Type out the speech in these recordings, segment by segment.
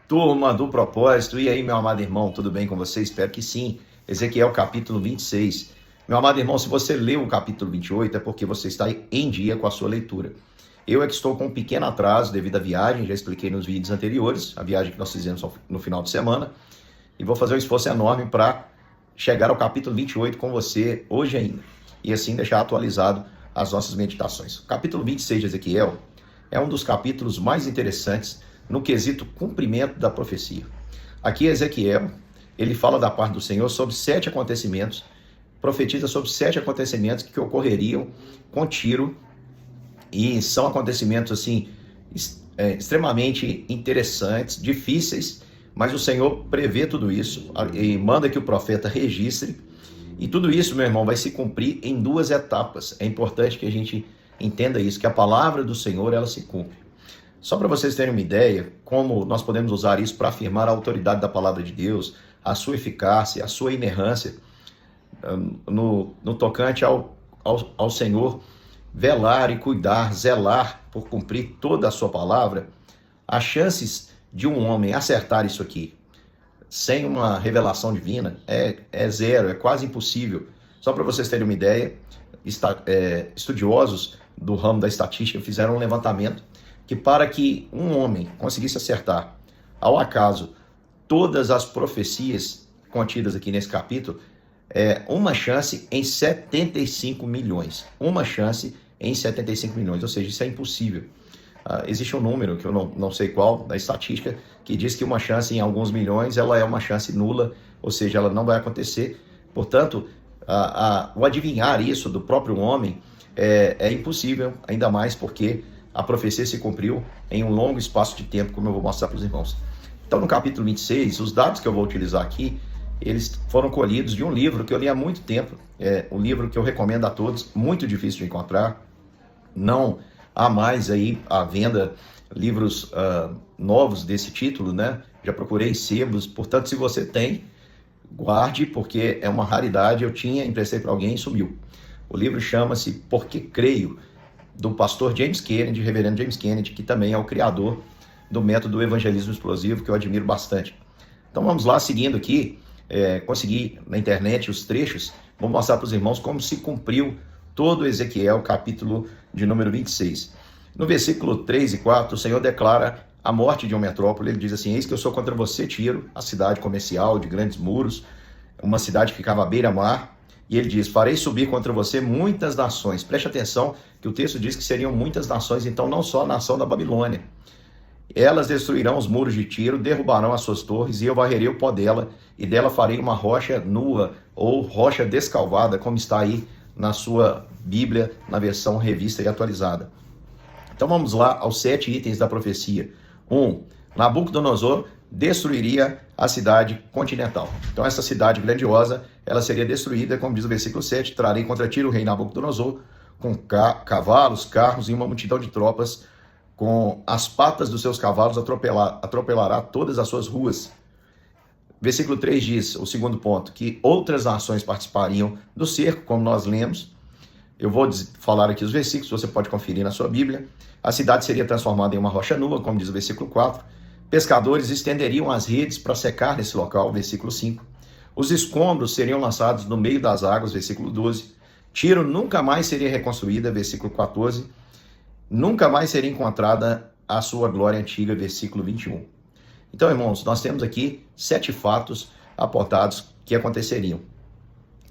Turma do propósito, e aí, meu amado irmão, tudo bem com você? Espero que sim. Ezequiel capítulo 26. Meu amado irmão, se você leu o capítulo 28, é porque você está em dia com a sua leitura. Eu é que estou com um pequeno atraso devido à viagem, já expliquei nos vídeos anteriores, a viagem que nós fizemos no final de semana, e vou fazer um esforço enorme para chegar ao capítulo 28 com você hoje ainda, e assim deixar atualizado as nossas meditações. O capítulo 26 de Ezequiel é um dos capítulos mais interessantes no quesito cumprimento da profecia. Aqui Ezequiel, ele fala da parte do Senhor sobre 7 acontecimentos, profetiza sobre 7 acontecimentos que ocorreriam com Tiro, e são acontecimentos assim extremamente interessantes, difíceis, mas o Senhor prevê tudo isso e manda que o profeta registre, e tudo isso, meu irmão, vai se cumprir em 2 etapas. É importante que a gente entenda isso, que a palavra do Senhor, ela se cumpre. Só para vocês terem uma ideia, como nós podemos usar isso para afirmar a autoridade da palavra de Deus, a sua eficácia, a sua inerrância, no tocante ao Senhor velar e cuidar, zelar por cumprir toda a sua palavra, as chances de um homem acertar isso aqui sem uma revelação divina é zero, é quase impossível. Só para vocês terem uma ideia, estudiosos do ramo da estatística fizeram um levantamento que para que um homem conseguisse acertar, ao acaso, todas as profecias contidas aqui nesse capítulo, uma chance em 75 milhões. Uma chance em 75 milhões, ou seja, isso é impossível. Existe um número, que eu não sei qual, da estatística, que diz que uma chance em alguns milhões, ela é uma chance nula, ou seja, ela não vai acontecer. Portanto, o adivinhar isso do próprio homem é impossível, ainda mais porque a profecia se cumpriu em um longo espaço de tempo, como eu vou mostrar para os irmãos. Então, no capítulo 26, os dados que eu vou utilizar aqui, eles foram colhidos de um livro que eu li há muito tempo, um livro que eu recomendo a todos, muito difícil de encontrar, não há mais aí à venda livros novos desse título, né? Já procurei sebos, portanto, se você tem, guarde, porque é uma raridade, eu tinha, emprestei para alguém e sumiu. O livro chama-se Porque Creio, do pastor James Kennedy, reverendo James Kennedy, que também é o criador do método do evangelismo explosivo, que eu admiro bastante. Então vamos lá, seguindo aqui, consegui na internet os trechos, vou mostrar para os irmãos como se cumpriu todo Ezequiel, capítulo de número 26. No versículo 3 e 4, o Senhor declara a morte de uma metrópole. Ele diz assim: eis que eu sou contra você, Tiro, a cidade comercial de grandes muros, uma cidade que ficava à beira-mar. E ele diz: farei subir contra você muitas nações. Preste atenção que o texto diz que seriam muitas nações, então não só a nação da Babilônia. Elas destruirão os muros de Tiro, derrubarão as suas torres, e eu varrerei o pó dela, e dela farei uma rocha nua, ou rocha descalvada, como está aí na sua Bíblia, na versão revista e atualizada. Então vamos lá aos 7 itens da profecia. 1. Nabucodonosor destruiria a cidade continental. Então essa cidade grandiosa, ela seria destruída, como diz o versículo 7, trarei contra ti o rei Nabucodonosor, com cavalos, carros e uma multidão de tropas, com as patas dos seus cavalos atropelará todas as suas ruas. Versículo 3 diz, o segundo ponto, que outras nações participariam do cerco, como nós lemos. Eu vou falar aqui os versículos, você pode conferir na sua Bíblia. A cidade seria transformada em uma rocha nua, como diz o versículo 4. Pescadores estenderiam as redes para secar nesse local, versículo 5. Os escombros seriam lançados no meio das águas, versículo 12. Tiro nunca mais seria reconstruída, versículo 14. Nunca mais seria encontrada a sua glória antiga, versículo 21. Então, irmãos, nós temos aqui 7 fatos apontados que aconteceriam.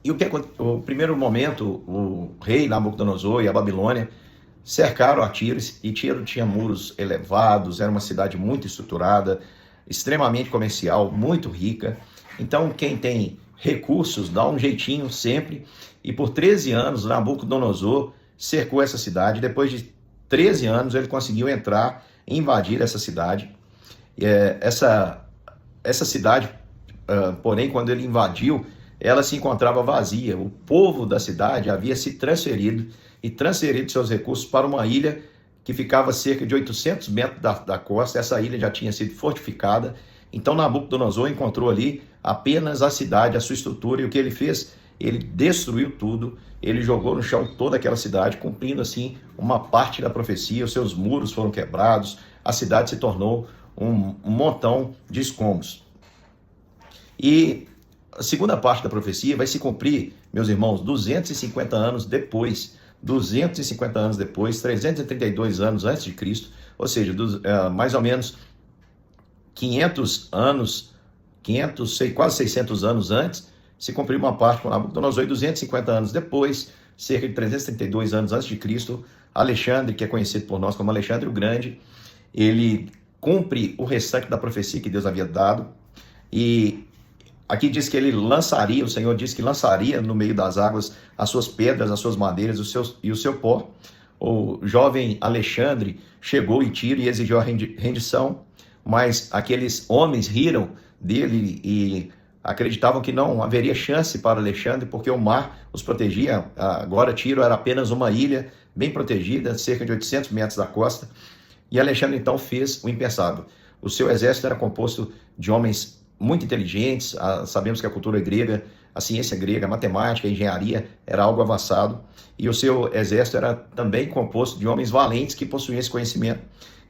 E o primeiro momento, o rei Nabucodonosor e a Babilônia cercaram a Tiro, e Tiro tinha muros elevados, era uma cidade muito estruturada, extremamente comercial, muito rica. Então, quem tem recursos dá um jeitinho sempre, e por 13 anos Nabucodonosor cercou essa cidade. Depois de 13 anos ele conseguiu entrar e invadir essa cidade. Essa cidade, porém, quando ele invadiu, ela se encontrava vazia. O povo da cidade havia se transferido seus recursos para uma ilha que ficava a cerca de 800 metros da costa. Essa ilha já tinha sido fortificada. Então Nabucodonosor encontrou ali apenas a cidade, a sua estrutura, e o que ele fez? Ele destruiu tudo, ele jogou no chão toda aquela cidade, cumprindo assim uma parte da profecia. Os seus muros foram quebrados, a cidade se tornou um montão de escombros. E a segunda parte da profecia vai se cumprir, meus irmãos, 250 anos depois, 250 anos depois, 332 anos antes de Cristo, ou seja, mais ou menos 500 anos, quase 600 anos antes, se cumpriu uma parte com Nabucodonosor, e 250 anos depois, cerca de 332 anos antes de Cristo, Alexandre, que é conhecido por nós como Alexandre o Grande, ele cumpre o restante da profecia que Deus havia dado, e aqui diz que ele lançaria, o Senhor diz que lançaria no meio das águas as suas pedras, as suas madeiras e o seu pó. O jovem Alexandre chegou em Tiro e exigiu a rendição, mas aqueles homens riram dele e acreditavam que não haveria chance para Alexandre, porque o mar os protegia. Agora Tiro era apenas uma ilha bem protegida, cerca de 800 metros da costa, e Alexandre então fez o impensável. O seu exército era composto de homens muito inteligentes. Sabemos que a cultura grega, a ciência grega, a matemática, a engenharia era algo avançado, e o seu exército era também composto de homens valentes que possuíam esse conhecimento.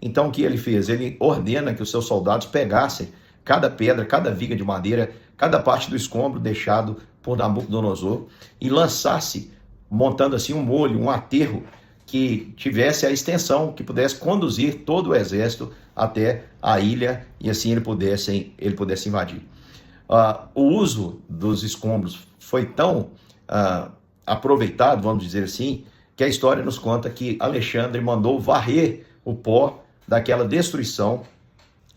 Então o que ele fez? Ele ordena que os seus soldados pegassem cada pedra, cada viga de madeira, cada parte do escombro deixado por Nabucodonosor e lançasse, montando assim um molho, um aterro que tivesse a extensão, que pudesse conduzir todo o exército até a ilha e assim ele pudesse invadir. O uso dos escombros foi tão aproveitado, vamos dizer assim, que a história nos conta que Alexandre mandou varrer o pó daquela destruição.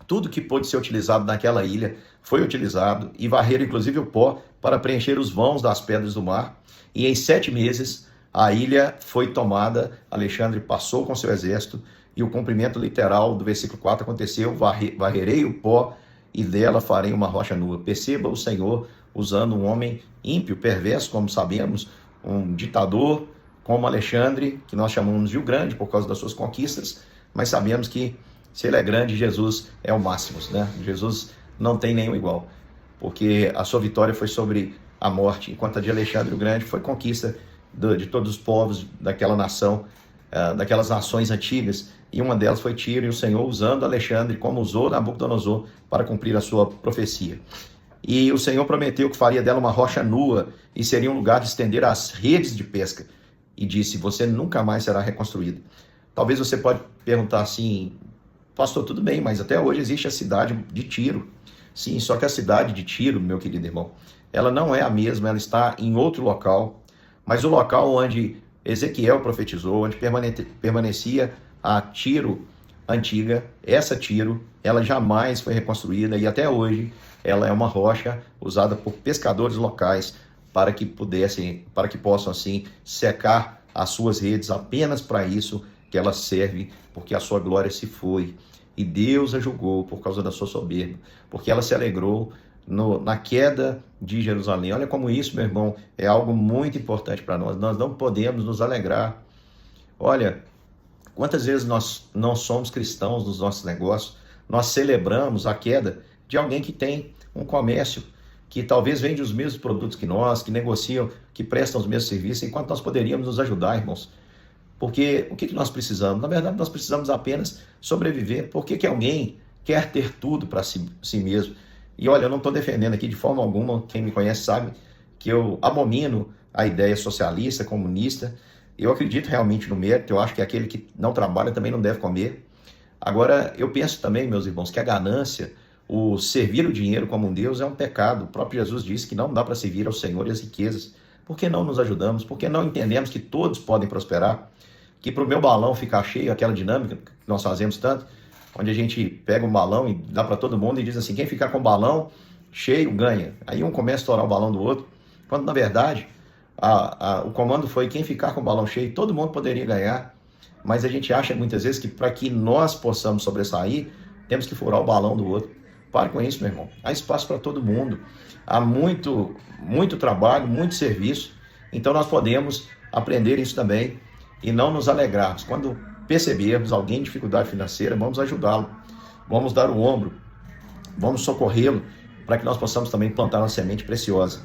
Tudo que pôde ser utilizado naquela ilha foi utilizado, e varreram inclusive o pó para preencher os vãos das pedras do mar. E em 7 meses a ilha foi tomada, Alexandre passou com seu exército, e o cumprimento literal do versículo 4 aconteceu: varrerei o pó e dela farei uma rocha nua. Perceba o Senhor usando um homem ímpio, perverso, como sabemos, um ditador como Alexandre, que nós chamamos de o Grande por causa das suas conquistas, mas sabemos que se ele é grande, Jesus é o máximo, né? Jesus não tem nenhum igual, porque a sua vitória foi sobre a morte, enquanto a de Alexandre o Grande foi conquista de todos os povos daquela nação, daquelas nações antigas, e uma delas foi Tiro, e o Senhor usando Alexandre como usou Nabucodonosor para cumprir a sua profecia. E o Senhor prometeu que faria dela uma rocha nua e seria um lugar de estender as redes de pesca, e disse: você nunca mais será reconstruído. Talvez você pode perguntar assim: pastor, tudo bem, mas até hoje existe a cidade de Tiro. Sim, só que a cidade de Tiro, meu querido irmão, ela não é a mesma, ela está em outro local, mas o local onde Ezequiel profetizou, onde permanecia a Tiro antiga, essa Tiro, ela jamais foi reconstruída, e até hoje ela é uma rocha usada por pescadores locais para que possam assim secar as suas redes. Apenas para isso que ela serve, porque a sua glória se foi e Deus a julgou por causa da sua soberba, porque ela se alegrou na queda de Jerusalém. Olha como isso, meu irmão, é algo muito importante para nós. Nós não podemos nos alegrar. Olha, quantas vezes nós não somos cristãos nos nossos negócios, nós celebramos a queda de alguém que tem um comércio, que talvez vende os mesmos produtos que nós, que negociam, que prestam os mesmos serviços, enquanto nós poderíamos nos ajudar, irmãos. Porque o que nós precisamos? Na verdade, nós precisamos apenas sobreviver. Por que alguém quer ter tudo para si mesmo? E olha, eu não estou defendendo aqui de forma alguma, quem me conhece sabe que eu abomino a ideia socialista, comunista. Eu acredito realmente no mérito, eu acho que aquele que não trabalha também não deve comer. Agora, eu penso também, meus irmãos, que a ganância, o servir o dinheiro como um Deus é um pecado. O próprio Jesus disse que não dá para servir ao Senhor e às riquezas. Por que não nos ajudamos? Por que não entendemos que todos podem prosperar? Que para o meu balão ficar cheio, aquela dinâmica que nós fazemos tanto, onde a gente pega um balão e dá para todo mundo e diz assim: quem ficar com o balão cheio ganha. Aí um começa a estourar o balão do outro, quando na verdade o comando foi: quem ficar com o balão cheio, todo mundo poderia ganhar. Mas a gente acha muitas vezes que para que nós possamos sobressair, temos que furar o balão do outro. Pare com isso, meu irmão. Há espaço para todo mundo. Há muito trabalho, muito serviço. Então nós podemos aprender isso também e não nos alegrarmos. Quando percebermos alguém em dificuldade financeira, vamos ajudá-lo. Vamos dar o ombro. Vamos socorrê-lo para que nós possamos também plantar uma semente preciosa.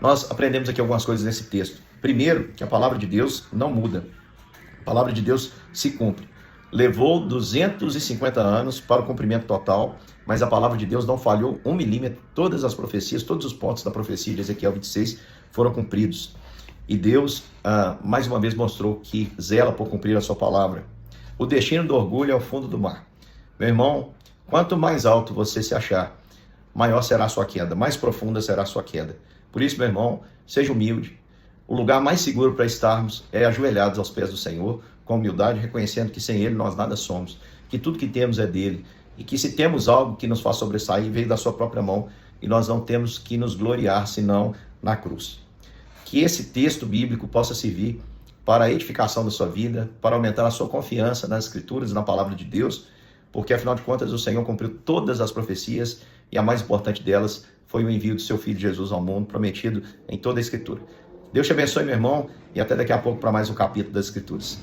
Nós aprendemos aqui algumas coisas nesse texto. Primeiro, que a palavra de Deus não muda. A palavra de Deus se cumpre. levou 250 anos para o cumprimento total, mas a palavra de Deus não falhou 1 milímetro. Todas as profecias, todos os pontos da profecia de Ezequiel 26 foram cumpridos. E Deus, mais uma vez, mostrou que zela por cumprir a sua palavra. O destino do orgulho é o fundo do mar. Meu irmão, quanto mais alto você se achar, maior será a sua queda, mais profunda será a sua queda. Por isso, meu irmão, seja humilde. O lugar mais seguro para estarmos é ajoelhados aos pés do Senhor, com humildade, reconhecendo que sem Ele nós nada somos, que tudo que temos é dele, e que se temos algo que nos faz sobressair, veio da sua própria mão, e nós não temos que nos gloriar, senão na cruz. Que esse texto bíblico possa servir para a edificação da sua vida, para aumentar a sua confiança nas Escrituras e na palavra de Deus, porque afinal de contas o Senhor cumpriu todas as profecias, e a mais importante delas foi o envio do seu Filho Jesus ao mundo, prometido em toda a Escritura. Deus te abençoe, meu irmão, e até daqui a pouco para mais um capítulo das Escrituras.